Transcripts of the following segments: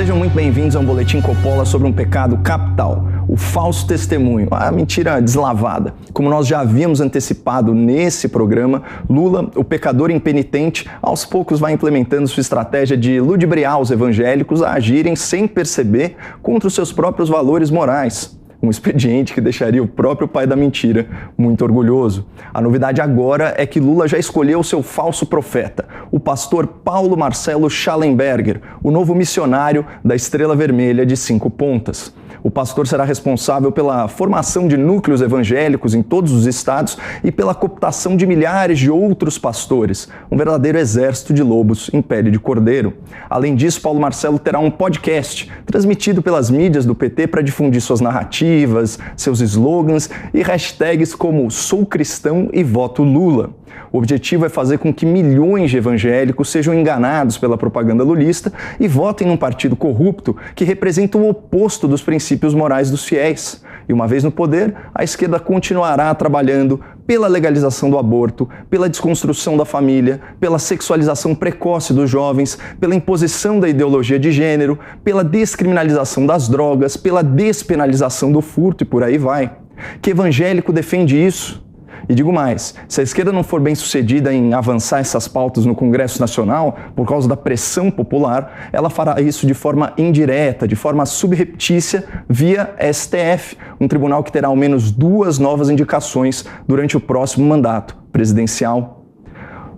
Sejam muito bem-vindos a um Boletim Coppola sobre um pecado capital, o falso testemunho, a mentira deslavada. Como nós já havíamos antecipado nesse programa, Lula, o pecador impenitente, aos poucos vai implementando sua estratégia de ludibriar os evangélicos a agirem sem perceber contra os seus próprios valores morais. Um expediente que deixaria o próprio pai da mentira muito orgulhoso. A novidade agora é que Lula já escolheu seu falso profeta, o pastor Paulo Marcelo Schallenberger, o novo missionário da Estrela Vermelha de 5 Pontas. O pastor será responsável pela formação de núcleos evangélicos em todos os estados e pela cooptação de milhares de outros pastores, um verdadeiro exército de lobos em pele de cordeiro. Além disso, Paulo Marcelo terá um podcast transmitido pelas mídias do PT para difundir suas narrativas, seus slogans e hashtags como "Sou cristão e voto Lula". O objetivo é fazer com que milhões de evangélicos sejam enganados pela propaganda lulista e votem num partido corrupto que representa o oposto dos princípios morais dos fiéis. E uma vez no poder, a esquerda continuará trabalhando pela legalização do aborto, pela desconstrução da família, pela sexualização precoce dos jovens, pela imposição da ideologia de gênero, pela descriminalização das drogas, pela despenalização do furto e por aí vai. Que evangélico defende isso? E digo mais, se a esquerda não for bem sucedida em avançar essas pautas no Congresso Nacional, por causa da pressão popular, ela fará isso de forma indireta, de forma subreptícia, via STF, um tribunal que terá ao menos 2 novas indicações durante o próximo mandato presidencial.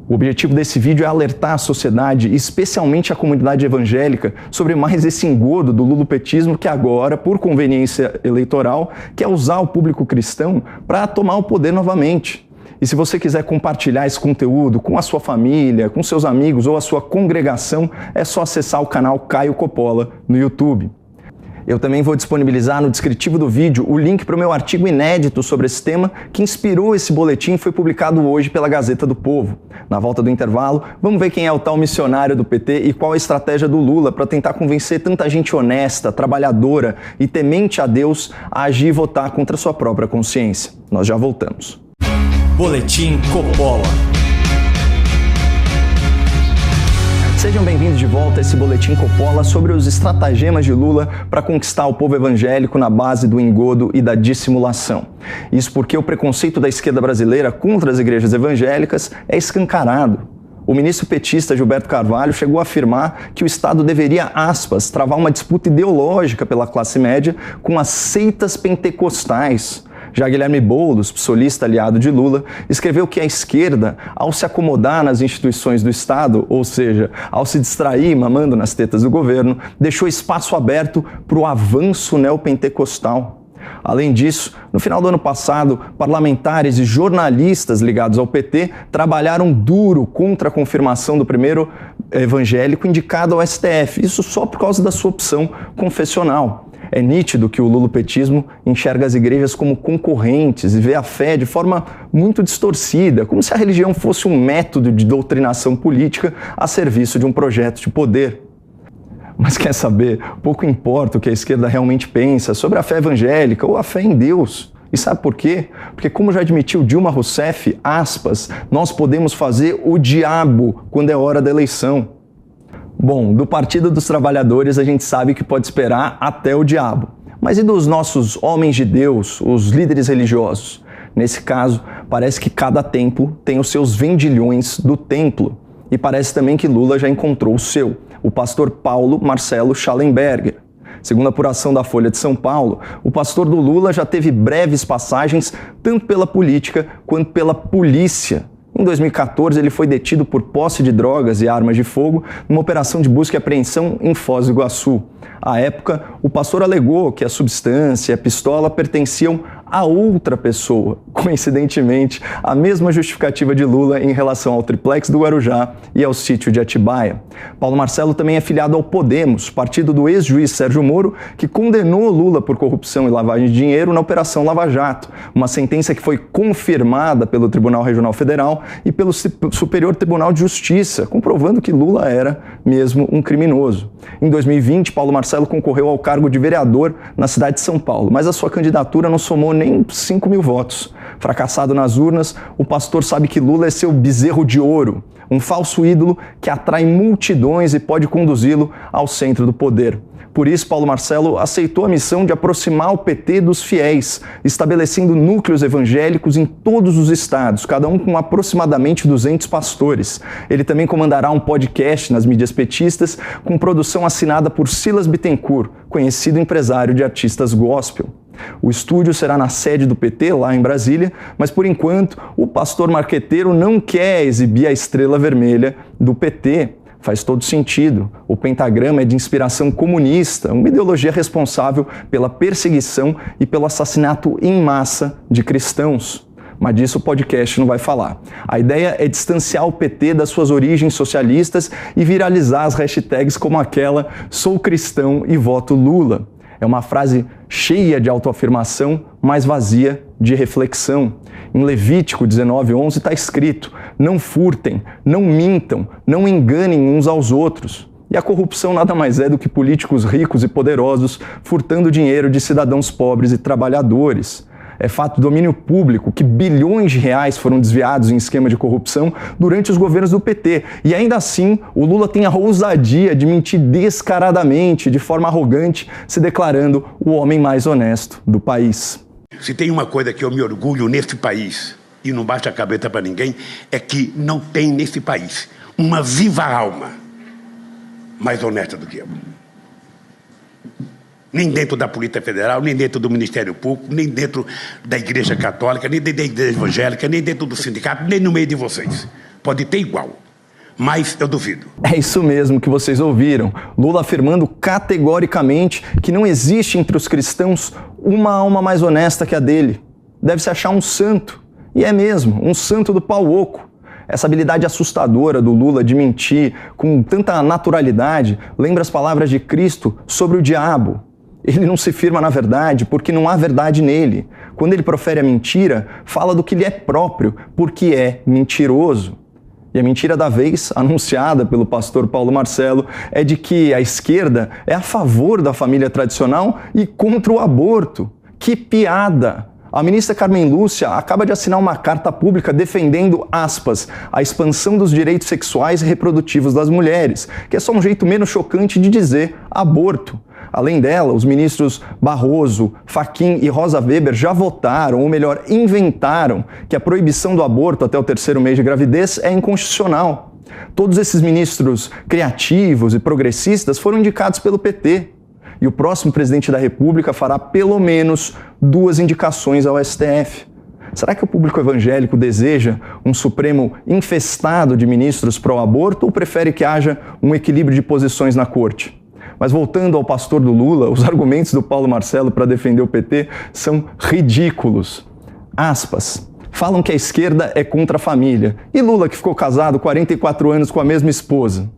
O objetivo desse vídeo é alertar a sociedade, especialmente a comunidade evangélica, sobre mais esse engodo do lulopetismo que agora, por conveniência eleitoral, quer usar o público cristão para tomar o poder novamente. E se você quiser compartilhar esse conteúdo com a sua família, com seus amigos ou a sua congregação, é só acessar o canal Caio Coppola no YouTube. Eu também vou disponibilizar no descritivo do vídeo o link para o meu artigo inédito sobre esse tema que inspirou esse boletim e foi publicado hoje pela Gazeta do Povo. Na volta do intervalo, vamos ver quem é o tal missionário do PT e qual a estratégia do Lula para tentar convencer tanta gente honesta, trabalhadora e temente a Deus a agir e votar contra sua própria consciência. Nós já voltamos. Boletim Coppola. Sejam bem-vindos de volta a esse Boletim Coppola sobre os estratagemas de Lula para conquistar o povo evangélico na base do engodo e da dissimulação. Isso porque o preconceito da esquerda brasileira contra as igrejas evangélicas é escancarado. O ministro petista Gilberto Carvalho chegou a afirmar que o Estado deveria, aspas, travar uma disputa ideológica pela classe média com as seitas pentecostais. Já Guilherme Boulos, psolista aliado de Lula, escreveu que a esquerda, ao se acomodar nas instituições do Estado, ou seja, ao se distrair mamando nas tetas do governo, deixou espaço aberto para o avanço neopentecostal. Além disso, no final do ano passado, parlamentares e jornalistas ligados ao PT trabalharam duro contra a confirmação do primeiro evangélico indicado ao STF, isso só por causa da sua opção confessional. É nítido que o lulopetismo enxerga as igrejas como concorrentes e vê a fé de forma muito distorcida, como se a religião fosse um método de doutrinação política a serviço de um projeto de poder. Mas quer saber? Pouco importa o que a esquerda realmente pensa sobre a fé evangélica ou a fé em Deus. E sabe por quê? Porque, como já admitiu Dilma Rousseff, aspas, nós podemos fazer o diabo quando é hora da eleição. Bom, do Partido dos Trabalhadores a gente sabe que pode esperar até o diabo. Mas e dos nossos homens de Deus, os líderes religiosos? Nesse caso, parece que cada templo tem os seus vendilhões do templo. E parece também que Lula já encontrou o seu, o pastor Paulo Marcelo Schallenberger. Segundo a apuração da Folha de São Paulo, o pastor do Lula já teve breves passagens tanto pela política quanto pela polícia. Em 2014, ele foi detido por posse de drogas e armas de fogo numa operação de busca e apreensão em Foz do Iguaçu. À época, o pastor alegou que a substância e a pistola pertenciam a outra pessoa. Coincidentemente, a mesma justificativa de Lula em relação ao triplex do Guarujá e ao sítio de Atibaia. Paulo Marcelo também é filiado ao Podemos, partido do ex-juiz Sérgio Moro, que condenou Lula por corrupção e lavagem de dinheiro na Operação Lava Jato, uma sentença que foi confirmada pelo Tribunal Regional Federal e pelo Superior Tribunal de Justiça, comprovando que Lula era mesmo um criminoso. Em 2020, Paulo Marcelo concorreu ao cargo de vereador na cidade de São Paulo, mas a sua candidatura não somou nem 5 mil votos. Fracassado nas urnas, o pastor sabe que Lula é seu bezerro de ouro, um falso ídolo que atrai multidões e pode conduzi-lo ao centro do poder. Por isso, Paulo Marcelo aceitou a missão de aproximar o PT dos fiéis, estabelecendo núcleos evangélicos em todos os estados, cada um com aproximadamente 200 pastores. Ele também comandará um podcast nas mídias petistas, com produção assinada por Silas Bittencourt, conhecido empresário de artistas gospel. O estúdio será na sede do PT, lá em Brasília, mas por enquanto o pastor marqueteiro não quer exibir a estrela vermelha do PT. Faz todo sentido. O pentagrama é de inspiração comunista, uma ideologia responsável pela perseguição e pelo assassinato em massa de cristãos. Mas disso o podcast não vai falar. A ideia é distanciar o PT das suas origens socialistas e viralizar as hashtags como aquela "Sou cristão e voto Lula". É uma frase cheia de autoafirmação, mas vazia de reflexão. Em Levítico 19:11 está escrito: não furtem, não mintam, não enganem uns aos outros. E a corrupção nada mais é do que políticos ricos e poderosos furtando dinheiro de cidadãos pobres e trabalhadores. É fato do domínio público que bilhões de reais foram desviados em esquema de corrupção durante os governos do PT. E ainda assim, o Lula tem a ousadia de mentir descaradamente, de forma arrogante, se declarando o homem mais honesto do país. Se tem uma coisa que eu me orgulho nesse país, e não baixa a cabeça para ninguém, é que não tem nesse país uma viva alma mais honesta do que eu. Nem dentro da Polícia Federal, nem dentro do Ministério Público, nem dentro da Igreja Católica, nem dentro da Igreja Evangélica, nem dentro do sindicato, nem no meio de vocês. Pode ter igual, mas eu duvido. É isso mesmo que vocês ouviram. Lula afirmando categoricamente que não existe entre os cristãos uma alma mais honesta que a dele. Deve-se achar um santo. E é mesmo, um santo do pau oco. Essa habilidade assustadora do Lula de mentir com tanta naturalidade lembra as palavras de Cristo sobre o diabo. Ele não se firma na verdade porque não há verdade nele. Quando ele profere a mentira, fala do que lhe é próprio, porque é mentiroso. E a mentira da vez, anunciada pelo pastor Paulo Marcelo, é de que a esquerda é a favor da família tradicional e contra o aborto. Que piada! A ministra Carmen Lúcia acaba de assinar uma carta pública defendendo, aspas, a expansão dos direitos sexuais e reprodutivos das mulheres, que é só um jeito menos chocante de dizer aborto. Além dela, os ministros Barroso, Fachin e Rosa Weber já votaram, ou melhor, inventaram, que a proibição do aborto até o 3º mês de gravidez é inconstitucional. Todos esses ministros criativos e progressistas foram indicados pelo PT. E o próximo presidente da República fará pelo menos 2 indicações ao STF. Será que o público evangélico deseja um Supremo infestado de ministros pró-aborto ou prefere que haja um equilíbrio de posições na corte? Mas voltando ao pastor do Lula, os argumentos do Paulo Marcelo para defender o PT são ridículos. Aspas. Falam que a esquerda é contra a família. E Lula, que ficou casado 44 anos com a mesma esposa?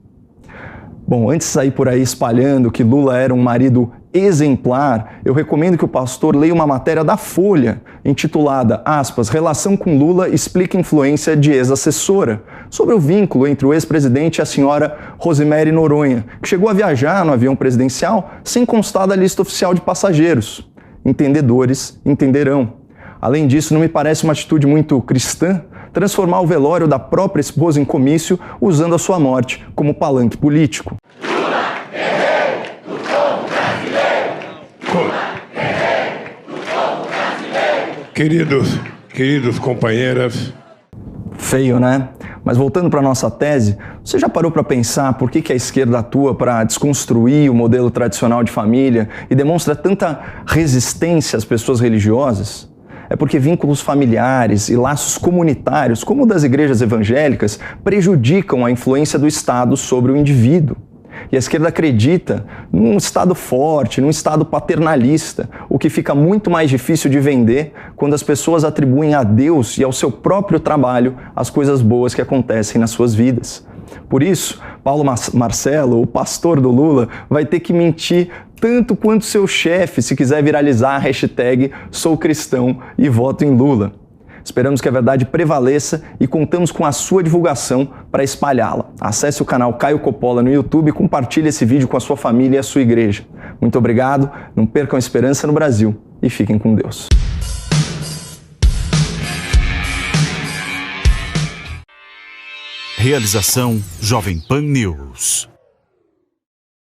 Bom, antes de sair por aí espalhando que Lula era um marido exemplar, eu recomendo que o pastor leia uma matéria da Folha, intitulada, aspas, Relação com Lula explica influência de ex-assessora, sobre o vínculo entre o ex-presidente e a senhora Rosemary Noronha, que chegou a viajar no avião presidencial sem constar da lista oficial de passageiros. Entendedores entenderão. Além disso, não me parece uma atitude muito cristã transformar o velório da própria esposa em comício usando a sua morte como palanque político. Queridos companheiras. Feio, né? Mas voltando para a nossa tese, você já parou para pensar por que a esquerda atua para desconstruir o modelo tradicional de família e demonstra tanta resistência às pessoas religiosas? É porque vínculos familiares e laços comunitários, como o das igrejas evangélicas, prejudicam a influência do Estado sobre o indivíduo. E a esquerda acredita num Estado forte, num Estado paternalista, o que fica muito mais difícil de vender quando as pessoas atribuem a Deus e ao seu próprio trabalho as coisas boas que acontecem nas suas vidas. Por isso, Paulo Marcelo, o pastor do Lula, vai ter que mentir tanto quanto seu chefe se quiser viralizar a hashtag Sou Cristão e voto em Lula. Esperamos que a verdade prevaleça e contamos com a sua divulgação para espalhá-la. Acesse o canal Caio Coppola no YouTube e compartilhe esse vídeo com a sua família e a sua igreja. Muito obrigado, não percam a esperança no Brasil e fiquem com Deus. Realização Jovem Pan News.